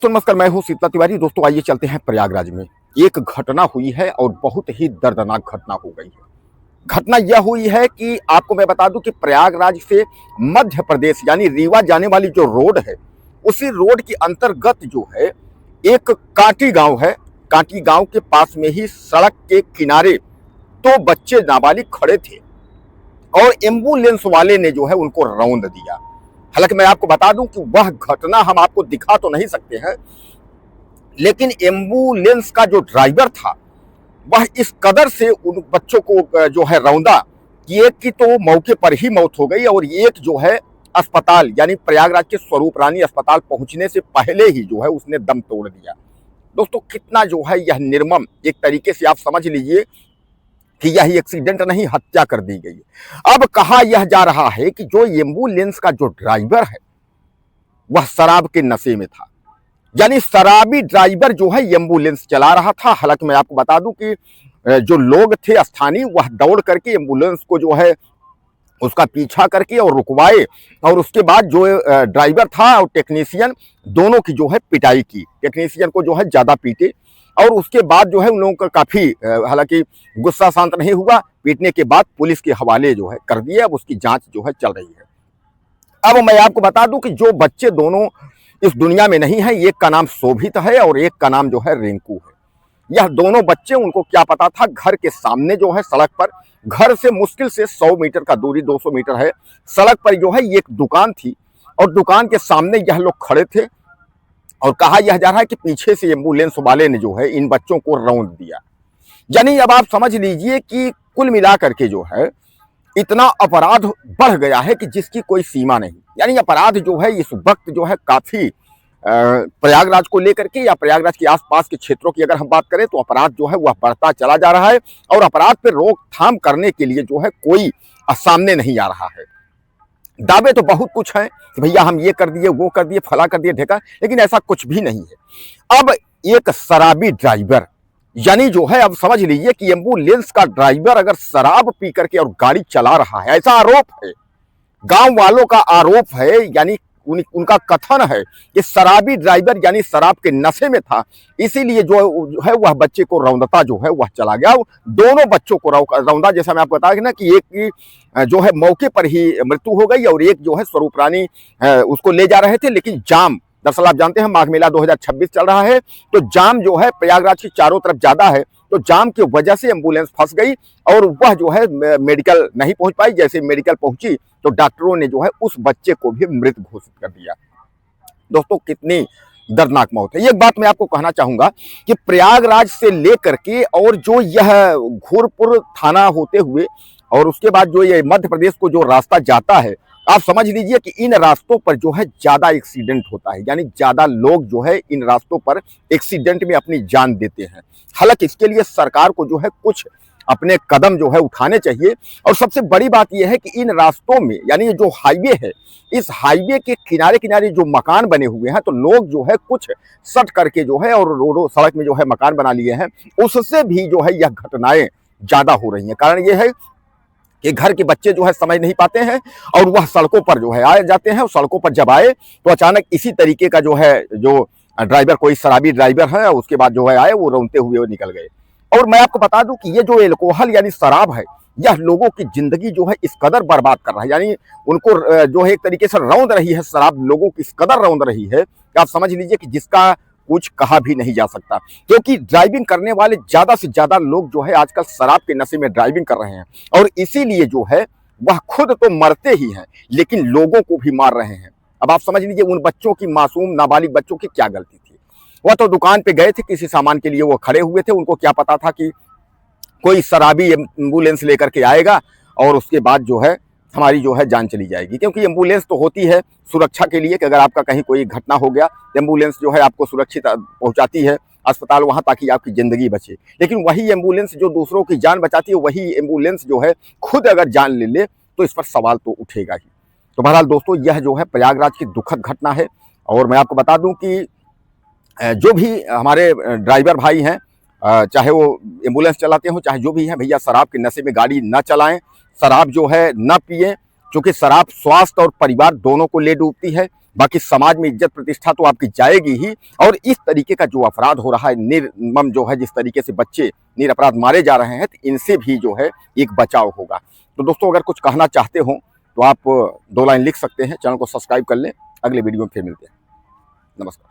तो नमस्कार, मैं हूं शीतला तिवारी। दोस्तों आइए चलते हैं प्रयागराज में। एक घटना हुई है और बहुत ही दर्दनाक घटना हो गई है। घटना यह हुई है कि आपको मैं बता दूं कि प्रयागराज से मध्य प्रदेश यानी रीवा जाने वाली जो रोड है, उसी रोड के अंतर्गत जो है एक कांटी गांव है। कांटी गांव के पास में ही सड़क के किनारे दो बच्चे नाबालिग खड़े थे और एम्बुलेंस वाले ने जो है उनको रौंद दिया। हालांकि मैं आपको बता दूं कि वह घटना हम आपको दिखा तो नहीं सकते हैं, लेकिन एम्बुलेंस का जो ड्राइवर था वह इस कदर से उन बच्चों को जो है रौंदा कि एक की तो मौके पर ही मौत हो गई और एक जो है अस्पताल यानी प्रयागराज के स्वरूप रानी अस्पताल पहुंचने से पहले ही जो है उसने दम तोड़ दिया। दोस्तों कितना जो है यह निर्मम, एक तरीके से आप समझ लीजिए कि यह एक्सीडेंट नहीं, हत्या कर दी गई। अब कहा यह जा रहा है कि जो एम्बुलेंस का जो ड्राइवर है वह शराब के नशे में था, यानी शराबी ड्राइवर जो है एम्बुलेंस चला रहा था। हालांकि मैं आपको बता दूं कि जो लोग थे स्थानीय वह दौड़ करके एम्बुलेंस को जो है उसका पीछा करके और रुकवाए और उसके बाद जो ड्राइवर था और टेक्नीशियन दोनों की जो है पिटाई की। टेक्नीशियन को जो है ज्यादा पीटे और उसके बाद जो है उन लोगों का काफी हालांकि गुस्सा शांत नहीं हुआ। पीटने के बाद पुलिस के हवाले जो है कर दिए। अब उसकी जांच जो है चल रही है। अब मैं आपको बता दूं कि जो बच्चे दोनों इस दुनिया में नहीं है, एक का नाम शोभित है और एक का नाम जो है रिंकू है। यह दोनों बच्चे, उनको क्या पता था, घर के सामने जो है सड़क पर, घर से मुश्किल से 100 मीटर का दूरी 200 मीटर है, सड़क पर जो है एक दुकान थी और दुकान के सामने यह लोग खड़े थे और कहा यह जा रहा है कि पीछे से एम्बुलेंस वाले ने जो है इन बच्चों को रौंद दिया। यानी अब आप समझ लीजिए कि कुल मिलाकर के जो है इतना अपराध बढ़ गया है कि जिसकी कोई सीमा नहीं। यानी अपराध जो है इस वक्त जो है काफी प्रयागराज को लेकर के या प्रयागराज के आसपास के क्षेत्रों की अगर हम बात करें तो अपराध जो है वह बढ़ता चला जा रहा है और अपराध पर रोकथाम करने के लिए जो है कोई सामने नहीं आ रहा है। दावे तो बहुत कुछ हैं कि भैया हम ये कर दिए, वो कर दिए, फला कर दिए, ढेका, लेकिन ऐसा कुछ भी नहीं है। अब एक शराबी ड्राइवर, यानी जो है अब समझ लीजिए कि एम्बुलेंस का ड्राइवर अगर शराब पी करके और गाड़ी चला रहा है, ऐसा आरोप है, गांव वालों का आरोप है, यानी उनका कथन है कि शराबी ड्राइवर यानी शराब के नशे में था, इसीलिए जो है वह बच्चे को रौंदता जो है वह चला गया। दोनों बच्चों को रौंदा, जैसा मैं आपको बताया ना कि एक की जो है मौके पर ही मृत्यु हो गई और एक जो है स्वरूप रानी उसको ले जा रहे थे। लेकिन जाम, दरअसल आप जानते हैं माघ मेला 2026 चल रहा है, तो जाम जो है प्रयागराज की चारों तरफ ज्यादा है, तो जाम की वजह से एम्बुलेंस फंस गई और वह जो है मेडिकल नहीं पहुंच पाई। जैसे मेडिकल पहुंची तो डॉक्टरों ने जो है उस बच्चे को भी मृत घोषित कर दिया। दोस्तों कितनी दर्दनाक मौत है। एक बात मैं आपको कहना चाहूंगा कि प्रयागराज से लेकर के और जो यह घोरपुर थाना होते हुए और उसके बाद जो ये मध्य प्रदेश को जो रास्ता जाता है, आप समझ लीजिए कि इन रास्तों पर जो है ज्यादा एक्सीडेंट होता है, यानी ज्यादा लोग जो है इन रास्तों पर एक्सीडेंट में अपनी जान देते हैं। हालांकि इसके लिए सरकार को जो है कुछ अपने कदम जो है उठाने चाहिए और सबसे बड़ी बात यह है कि इन रास्तों में यानी जो हाईवे है, इस हाईवे के किनारे किनारे जो मकान बने हुए हैं, तो लोग जो है कुछ सट करके जो है और रोडों सड़क में जो है मकान बना लिए हैं, उससे भी जो है यह घटनाएं ज्यादा हो रही हैं। कारण यह है कि घर के बच्चे जो है समझ नहीं पाते हैं और वह सड़कों पर जो है आ जाते हैं और सड़कों पर जब आए तो अचानक इसी तरीके का जो है जो ड्राइवर, कोई शराबी ड्राइवर है, उसके बाद जो है आए वो रोते हुए वो निकल गए। और मैं आपको बता दूं कि ये जो एल्कोहल यानी शराब है, यह लोगों की जिंदगी जो है इस कदर बर्बाद कर रहा है, यानी उनको जो है एक तरीके से रौंद रही है शराब, लोगों की इस कदर रौंद रही है कि आप समझ लीजिए कि जिसका कुछ कहा भी नहीं जा सकता। क्योंकि ड्राइविंग करने वाले ज्यादा से ज्यादा लोग जो है आजकल शराब के नशे में ड्राइविंग कर रहे हैं और इसीलिए जो है वह खुद तो मरते ही हैं लेकिन लोगों को भी मार रहे हैं। अब आप समझ लीजिए उन बच्चों की, मासूम नाबालिग बच्चों की क्या गलती थी। वह तो दुकान पे गए थे किसी सामान के लिए, वो खड़े हुए थे, उनको क्या पता था कि कोई शराबी एम्बुलेंस लेकर के आएगा और उसके बाद जो है हमारी जो है जान चली जाएगी। क्योंकि एम्बुलेंस तो होती है सुरक्षा के लिए कि अगर आपका कहीं कोई घटना हो गया, एम्बुलेंस जो है आपको सुरक्षित पहुंचाती है अस्पताल वहां ताकि आपकी जिंदगी बचे। लेकिन वही एम्बुलेंस जो दूसरों की जान बचाती है, वही एम्बुलेंस जो है खुद अगर जान ले ले तो इस पर सवाल तो उठेगा ही। तो बहरहाल दोस्तों यह जो है प्रयागराज की दुखद घटना है और मैं आपको बता दूं कि जो भी हमारे ड्राइवर भाई हैं, चाहे वो एम्बुलेंस चलाते हो चाहे जो भी है, भैया शराब के नशे में गाड़ी न चलाएं, शराब जो है न पिए, क्योंकि शराब स्वास्थ्य और परिवार दोनों को ले डूबती है। बाकी समाज में इज्जत प्रतिष्ठा तो आपकी जाएगी ही, और इस तरीके का जो अपराध हो रहा है, निर्मम जो है, जिस तरीके से बच्चे निरपराध मारे जा रहे हैं, तो इनसे भी जो है एक बचाव होगा। तो दोस्तों, अगर कुछ कहना चाहते हो तो आप 2 लाइन लिख सकते हैं। चैनल को सब्सक्राइब कर लें। अगले वीडियो में फिर मिलते हैं। नमस्कार।